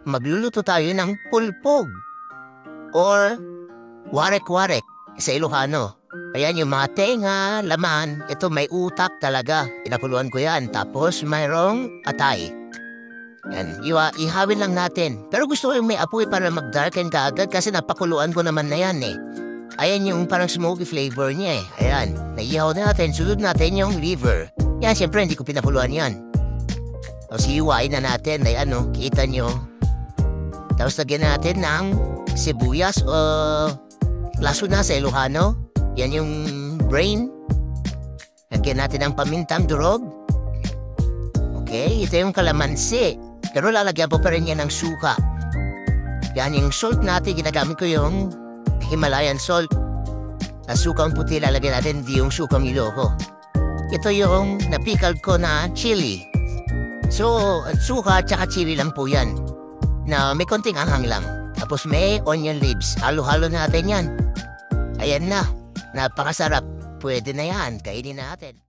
magluluto tayo ng pulpog or warek-warek sa Ilocano. Ayan yung mga tenga, laman. Ito may utak talaga. Pinakuluan ko yan. Tapos mayroong atay. Yan. Ihawin lang natin. Pero gusto ko yung may apoy para mag-darken ka agad kasi napakuluan ko naman na yan eh. Ayan yung parang smoky flavor niya eh. Ayan. Naihaw natin. Sunod natin yung liver. Yan, siyempre hindi ko pinakuluan yan. Tapos hiwain na natin. Ay ano, kita nyo. Tapos lagyan natin ng sibuyas o laso na sa Ilocano. Yan yung brain. Lagyan natin ng pamintang durog. Okay, ito yung kalamansi. Pero lalagyan po pa rin yan ng suka. Yan yung salt natin. Ginagamit ko yung Himalayan salt. At sukang puti lalagyan natin, hindi yung sukang Iloco. Ito yung napikal ko na chili. So, suka at saka chili lang po yan. Na may konting anghang lang. Tapos may onion leaves. Halo-halo natin yan. Ayan na. Napakasarap. Pwede na yan. Kainin natin.